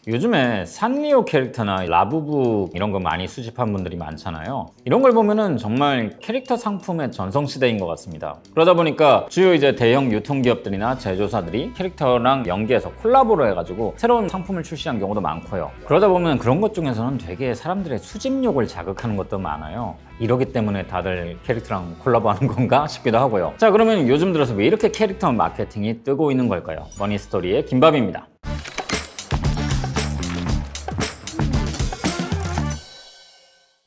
요즘에 산리오 캐릭터나 라부부 이런 거 많이 수집한 분들이 많잖아요. 이런 걸 보면은 정말 캐릭터 상품의 전성시대인 것 같습니다. 그러다 보니까 주요 이제 대형 유통기업들이나 제조사들이 캐릭터랑 연계해서 콜라보를 해가지고 새로운 상품을 출시한 경우도 많고요. 그러다 보면 그런 것 중에서는 되게 사람들의 수집욕을 자극하는 것도 많아요. 이러기 때문에 다들 캐릭터랑 콜라보하는 건가 싶기도 하고요. 자, 그러면 요즘 들어서 왜 이렇게 캐릭터 마케팅이 뜨고 있는 걸까요? 머니스토리의 김밥입니다.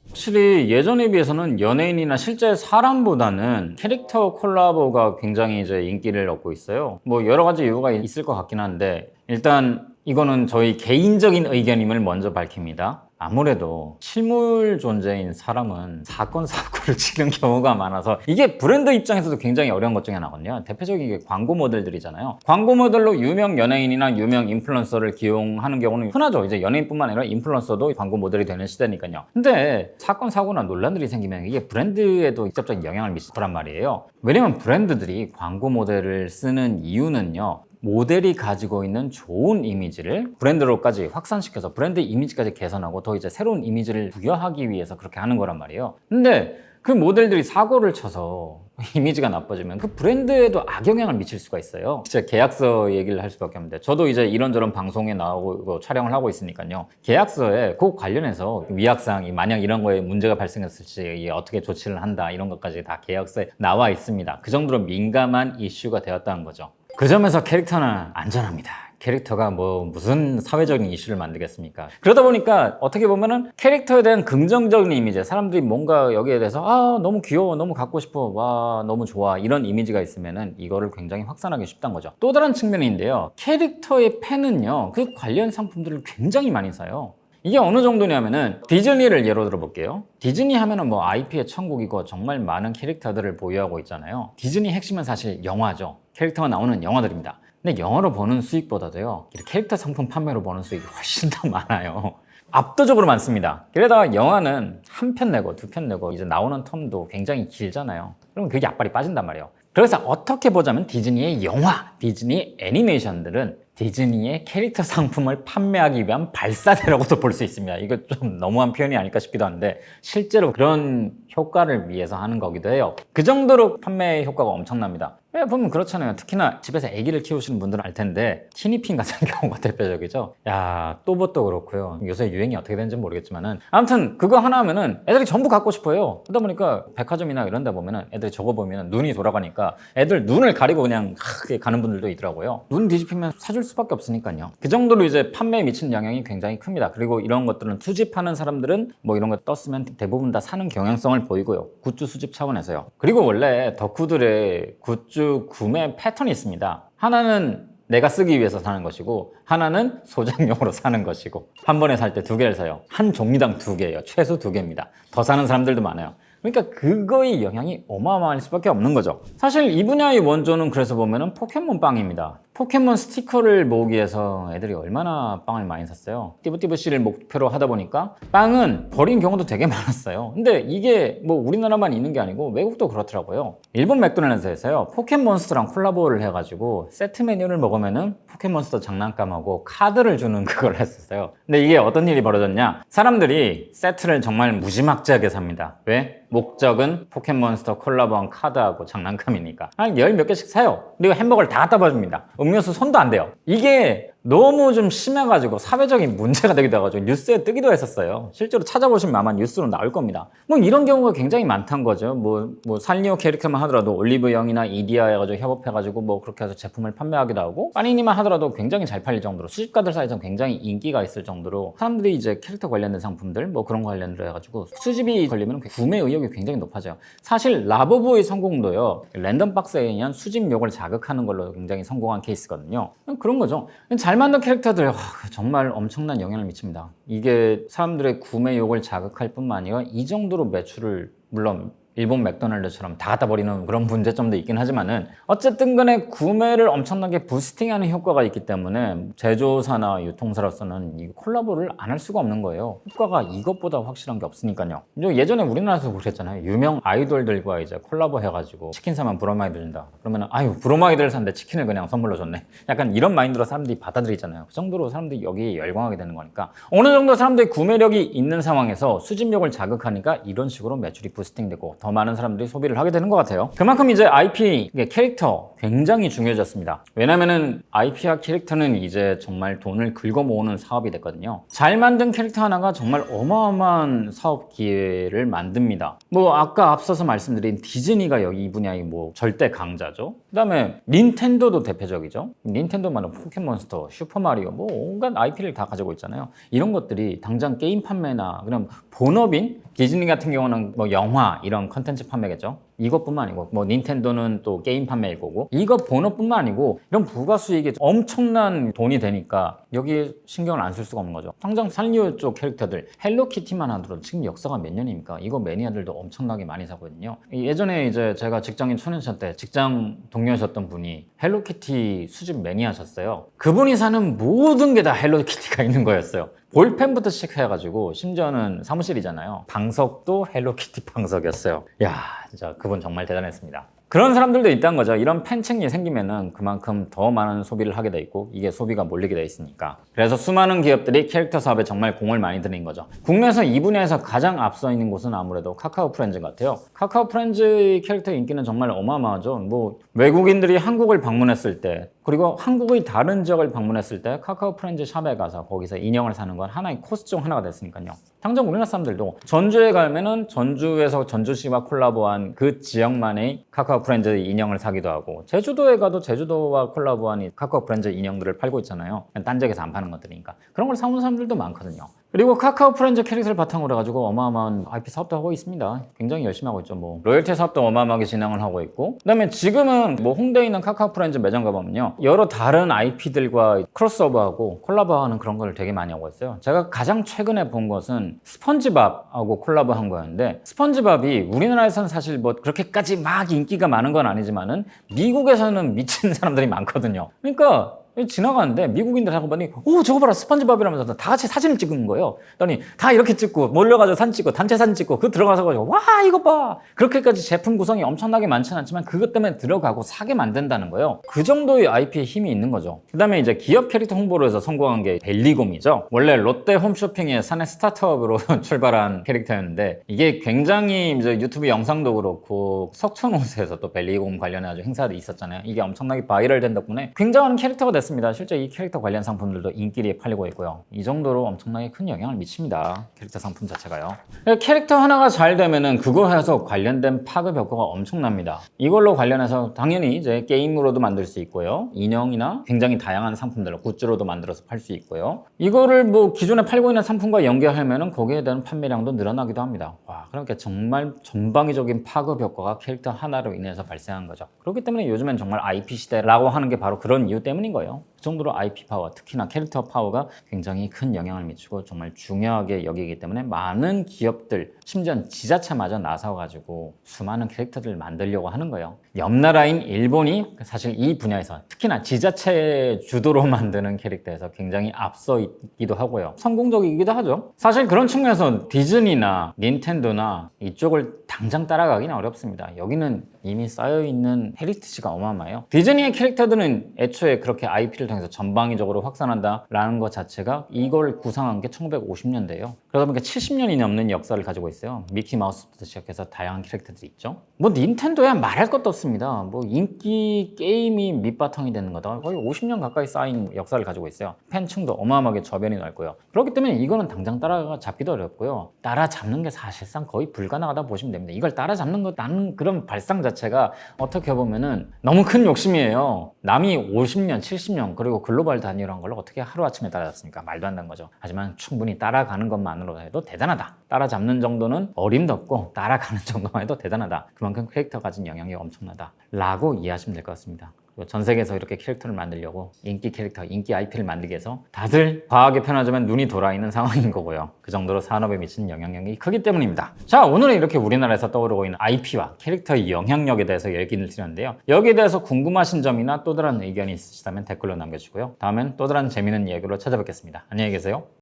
확실히 예전에 비해서는 연예인이나 실제 사람보다는 캐릭터 콜라보가 굉장히 이제 인기를 얻고 있어요. 뭐 여러 가지 이유가 있을 것 같긴 한데, 일단 이거는 저희 개인적인 의견임을 먼저 밝힙니다. 아무래도 실물 존재인 사람은 사건 사고를 치는 경우가 많아서 이게 브랜드 입장에서도 굉장히 어려운 것 중에 하나거든요. 대표적인 게 광고 모델들이잖아요. 광고 모델로 유명 연예인이나 유명 인플루언서를 기용하는 경우는 흔하죠. 이제 연예인뿐만 아니라 인플루언서도 광고 모델이 되는 시대니까요. 근데 사건 사고나 논란들이 생기면 이게 브랜드에도 직접적인 영향을 미칠 거란 말이에요. 왜냐면 브랜드들이 광고 모델을 쓰는 이유는요, 모델이 가지고 있는 좋은 이미지를 브랜드로까지 확산시켜서 브랜드 이미지까지 개선하고 더 이제 새로운 이미지를 부여하기 위해서 그렇게 하는 거란 말이에요. 근데 그 모델들이 사고를 쳐서 이미지가 나빠지면 그 브랜드에도 악영향을 미칠 수가 있어요. 진짜 계약서 얘기를 할 수밖에 없는데, 저도 이제 이런저런 방송에 나오고 촬영을 하고 있으니까요. 계약서에 그 관련해서 위약사항이 만약 이런 거에 문제가 발생했을 시 어떻게 조치를 한다 이런 것까지 다 계약서에 나와 있습니다. 그 정도로 민감한 이슈가 되었다는 거죠. 그 점에서 캐릭터는 안전합니다. 캐릭터가 뭐 무슨 사회적인 이슈를 만들겠습니까? 그러다 보니까 어떻게 보면은 캐릭터에 대한 긍정적인 이미지, 사람들이 뭔가 여기에 대해서 너무 귀여워, 너무 갖고 싶어, 와 너무 좋아, 이런 이미지가 있으면은 이거를 굉장히 확산하기 쉽다는 거죠. 또 다른 측면인데요, 캐릭터의 팬은요 그 관련 상품들을 굉장히 많이 사요. 이게 어느 정도냐면은 디즈니를 예로 들어 볼게요. 디즈니 하면은 뭐 IP의 천국이고 정말 많은 캐릭터들을 보유하고 있잖아요. 디즈니 핵심은 사실 영화죠. 캐릭터가 나오는 영화들입니다. 근데 영화로 버는 수익보다도요, 캐릭터 상품 판매로 버는 수익이 훨씬 더 많아요. 압도적으로 많습니다. 게다가 영화는 한 편 내고 두 편 내고 이제 나오는 텀도 굉장히 길잖아요. 그러면 그게 약발이 빠진단 말이에요. 그래서 어떻게 보자면 디즈니의 영화, 디즈니 애니메이션들은 디즈니의 캐릭터 상품을 판매하기 위한 발사대라고도 볼 수 있습니다. 이거 좀 너무한 표현이 아닐까 싶기도 한데 실제로 그런 효과를 위해서 하는 거기도 해요. 그 정도로 판매 효과가 엄청납니다. 보면 그렇잖아요. 특히나 집에서 아기를 키우시는 분들은 알 텐데 티니핑 같은 경우가 대표적이죠. 야, 또봇도 그렇고요. 요새 유행이 어떻게 되는지 모르겠지만은 아무튼 그거 하나 하면은 애들이 전부 갖고 싶어요. 그러다 보니까 백화점이나 이런 데 보면은 애들이 저거 보면은 눈이 돌아가니까 애들 눈을 가리고 그냥 가는 분들도 있더라고요. 눈 뒤집히면 사줄 수밖에 없으니까요. 그 정도로 이제 판매에 미치는 영향이 굉장히 큽니다. 그리고 이런 것들은 수집하는 사람들은 뭐 이런 거 떴으면 대부분 다 사는 경향성을 보이고요. 굿즈 수집 차원에서요. 그리고 원래 덕후들의 굿즈 구매 패턴이 있습니다. 하나는 내가 쓰기 위해서 사는 것이고, 하나는 소장용으로 사는 것이고, 한 번에 살 때 두 개를 사요. 한 종류당 두 개예요. 최소 두 개입니다. 더 사는 사람들도 많아요. 그러니까 그거의 영향이 어마어마할 수밖에 없는 거죠. 사실 이 분야의 원조는 그래서 보면은 포켓몬 빵입니다. 포켓몬 스티커를 모으기 위해서 애들이 얼마나 빵을 많이 샀어요. 띠부띠부씨를 목표로 하다 보니까 빵은 버린 경우도 되게 많았어요. 근데 이게 뭐 우리나라만 있는 게 아니고 외국도 그렇더라고요. 일본 맥도날드에서요, 포켓몬스터랑 콜라보를 해가지고 세트 메뉴를 먹으면은 포켓몬스터 장난감하고 카드를 주는 그걸 했었어요. 근데 이게 어떤 일이 벌어졌냐, 사람들이 세트를 정말 무지막지하게 삽니다. 왜? 목적은 포켓몬스터 콜라보한 카드하고 장난감이니까 한 열 몇 개씩 사요. 그리고 햄버거를 다 갖다 봐줍니다. 음료수 손도 안 대요. 이게 너무 좀 심해가지고 사회적인 문제가 되기도 해가지고 뉴스에 뜨기도 했었어요. 실제로 찾아보시면 아마 뉴스로 나올 겁니다. 뭐 이런 경우가 굉장히 많다는 거죠. 뭐 산리오 캐릭터만 하더라도 올리브영이나 이디야 해가지고 협업해가지고 뭐 그렇게 해서 제품을 판매하기도 하고, 빠니니만 하더라도 굉장히 잘 팔릴 정도로, 수집가들 사이에서는 굉장히 인기가 있을 정도로 사람들이 이제 캐릭터 관련된 상품들 뭐 그런 거 관련으로 해가지고 수집이 걸리면 구매 의욕이 굉장히 높아져요. 사실 라부부의 성공도요, 랜덤 박스에 의한 수집욕을 자극하는 걸로 굉장히 성공한 케이스거든요. 그런 거죠. 잘 만든 캐릭터들 정말 엄청난 영향을 미칩니다. 이게 사람들의 구매욕을 자극할 뿐만 아니라 이 정도로 매출을, 물론 일본 맥도날드처럼 다 갖다 버리는 그런 문제점도 있긴 하지만은 어쨌든 간에 구매를 엄청나게 부스팅하는 효과가 있기 때문에 제조사나 유통사로서는 이 콜라보를 안 할 수가 없는 거예요. 효과가 이것보다 확실한 게 없으니까요. 예전에 우리나라에서 그랬잖아요. 유명 아이돌들과 이제 콜라보 해가지고 치킨 사면 브로마이드 준다. 그러면 아유 브로마이드를 샀는데 치킨을 그냥 선물로 줬네. 약간 이런 마인드로 사람들이 받아들이잖아요. 그 정도로 사람들이 여기에 열광하게 되는 거니까 어느 정도 사람들이 구매력이 있는 상황에서 수집력을 자극하니까 이런 식으로 매출이 부스팅되고 더 많은 사람들이 소비를 하게 되는 것 같아요. 그만큼 이제 IP, 캐릭터 굉장히 중요해졌습니다. 왜냐면은 IP와 캐릭터는 이제 정말 돈을 긁어 모으는 사업이 됐거든요. 잘 만든 캐릭터 하나가 정말 어마어마한 사업 기회를 만듭니다. 뭐 아까 앞서서 말씀드린 디즈니가 여기 이 분야의 뭐 절대 강자죠. 그다음에 닌텐도도 대표적이죠. 닌텐도만은 포켓몬스터, 슈퍼마리오 뭐 온갖 IP를 다 가지고 있잖아요. 이런 것들이 당장 게임 판매나 그냥 본업인 디즈니 같은 경우는 뭐 영화 이런 컨텐츠 판매겠죠. 이것뿐만 아니고 뭐 닌텐도는 또 게임 판매일 거고 이거 본업뿐만 아니고 이런 부가 수익이 엄청난 돈이 되니까 여기에 신경을 안 쓸 수가 없는 거죠. 당장 산리오 쪽 캐릭터들 헬로키티만 하더라도 지금 역사가 몇 년입니까? 이거 매니아들도 엄청나게 많이 사거든요. 예전에 이제 제가 직장인 초년차 때 직장 동료셨던 분이 헬로키티 수집 매니아셨어요. 그분이 사는 모든 게 다 헬로키티가 있는 거였어요. 볼펜부터 시작해가지고 심지어는 사무실이잖아요. 방석도 헬로키티 방석이었어요. 야, 진짜 그분 정말 대단했습니다. 그런 사람들도 있다는 거죠. 이런 팬층이 생기면은 그만큼 더 많은 소비를 하게 돼 있고 이게 소비가 몰리게 돼 있으니까. 그래서 수많은 기업들이 캐릭터 사업에 정말 공을 많이 들인 거죠. 국내에서 이 분야에서 가장 앞서 있는 곳은 아무래도 카카오 프렌즈 같아요. 카카오 프렌즈의 캐릭터 인기는 정말 어마어마하죠. 뭐 외국인들이 한국을 방문했을 때 그리고 한국의 다른 지역을 방문했을 때 카카오 프렌즈 샵에 가서 거기서 인형을 사는 건 하나의 코스 중 하나가 됐으니까요. 당장 우리나라 사람들도 전주에 가면은 전주에서 전주시와 콜라보한 그 지역만의 카카오 프렌즈 인형을 사기도 하고 제주도에 가도 제주도와 콜라보한 카카오 프렌즈 인형들을 팔고 있잖아요. 딴 지역에서 안 파는 것들이니까. 그런 걸 사오는 사람들도 많거든요. 그리고 카카오 프렌즈 캐릭터를 바탕으로 해가지고 어마어마한 IP 사업도 하고 있습니다. 굉장히 열심히 하고 있죠. 뭐 로열티 사업도 어마어마하게 진행을 하고 있고 그다음에 지금은 뭐 홍대에 있는 카카오 프렌즈 매장 가보면요 여러 다른 IP들과 크로스오버하고 콜라보하는 그런 걸 되게 많이 하고 있어요. 제가 가장 최근에 본 것은 스펀지밥하고 콜라보한 거였는데 스펀지밥이 우리나라에서는 사실 뭐 그렇게까지 막 인기가 많은 건 아니지만은 미국에서는 미친 사람들이 많거든요. 그러니까 지나가는데 미국인들 하고 보니 오 저거 봐라 스펀지밥이라면서 다 같이 사진을 찍은 거예요. 그러니 다 이렇게 찍고 몰려가지고 사진 찍고 단체 사진 찍고 그 들어가서 가지고 와 이거 봐 그렇게까지 제품 구성이 엄청나게 많지는 않지만 그것 때문에 들어가고 사게 만든다는 거예요. 그 정도의 IP의 힘이 있는 거죠. 그 다음에 이제 기업 캐릭터 홍보로 해서 성공한 게 벨리곰이죠. 원래 롯데 홈쇼핑의 사내 스타트업으로 출발한 캐릭터였는데 이게 굉장히 이제 유튜브 영상도 그렇고 석촌호수에서 또 벨리곰 관련해 행사도 있었잖아요. 이게 엄청나게 바이럴 된 덕분에 굉장한 캐릭터가 됐습니다. 실제 이 캐릭터 관련 상품들도 인기리에 팔리고 있고요. 이 정도로 엄청나게 큰 영향을 미칩니다. 캐릭터 상품 자체가요. 캐릭터 하나가 잘 되면은 그거 해서 관련된 파급 효과가 엄청납니다. 이걸로 관련해서 당연히 이제 게임으로도 만들 수 있고요. 인형이나 굉장히 다양한 상품들로 굿즈로도 만들어서 팔 수 있고요. 이거를 뭐 기존에 팔고 있는 상품과 연계하면은 거기에 대한 판매량도 늘어나기도 합니다. 와, 그러니까 정말 전방위적인 파급 효과가 캐릭터 하나로 인해서 발생한 거죠. 그렇기 때문에 요즘엔 정말 IP 시대라고 하는 게 바로 그런 이유 때문인 거예요. 그 정도로 IP 파워, 특히나 캐릭터 파워가 굉장히 큰 영향을 미치고 정말 중요하게 여기기 때문에 많은 기업들, 심지어 지자체마저 나서가지고 수많은 캐릭터들을 만들려고 하는 거예요. 옆 나라인 일본이 사실 이 분야에서 특히나 지자체 주도로 만드는 캐릭터에서 굉장히 앞서 있기도 하고요. 성공적이기도 하죠. 사실 그런 측면에서 디즈니나 닌텐도나 이쪽을 당장 따라가기는 어렵습니다. 여기는 이미 쌓여있는 헤리티지가 어마어마해요. 디즈니의 캐릭터들은 애초에 그렇게 IP를 통해서 전방위적으로 확산한다라는 것 자체가 이걸 구상한 게 1950년대예요. 그러다 보니까 70년이 넘는 역사를 가지고 있어요. 미키마우스부터 시작해서 다양한 캐릭터들이 있죠. 뭐 닌텐도야 말할 것도 없습니다. 뭐 인기 게임이 밑바탕이 되는 거다. 거의 50년 가까이 쌓인 역사를 가지고 있어요. 팬층도 어마어마하게 저변이 넓고요. 그렇기 때문에 이거는 당장 따라잡기도 어렵고요. 따라잡는 게 사실상 거의 불가능하다 보시면 됩니다. 이걸 따라잡는 것 나는 그런 발상 자체가 어떻게 보면은 너무 큰 욕심이에요. 남이 50년, 70년 그리고 글로벌 단위로 한 걸 어떻게 하루아침에 따라잡습니까? 말도 안 되는 거죠. 하지만 충분히 따라가는 것만으로 해도 대단하다. 따라잡는 정도는 어림도 없고 따라가는 정도만 해도 대단하다. 그만큼 캐릭터 가진 영향이 엄청나다 라고 이해하시면 될 것 같습니다. 전 세계에서 이렇게 캐릭터를 만들려고 인기 캐릭터, 인기 IP를 만들기 위해서 다들 과하게 편하자면 눈이 돌아 있는 상황인 거고요. 그 정도로 산업에 미치는 영향력이 크기 때문입니다. 자, 오늘은 이렇게 우리나라에서 떠오르고 있는 IP와 캐릭터의 영향력에 대해서 얘기를 드렸는데요. 여기에 대해서 궁금하신 점이나 또 다른 의견이 있으시다면 댓글로 남겨주시고요. 다음엔 또 다른 재미있는 이야기로 찾아뵙겠습니다. 안녕히 계세요.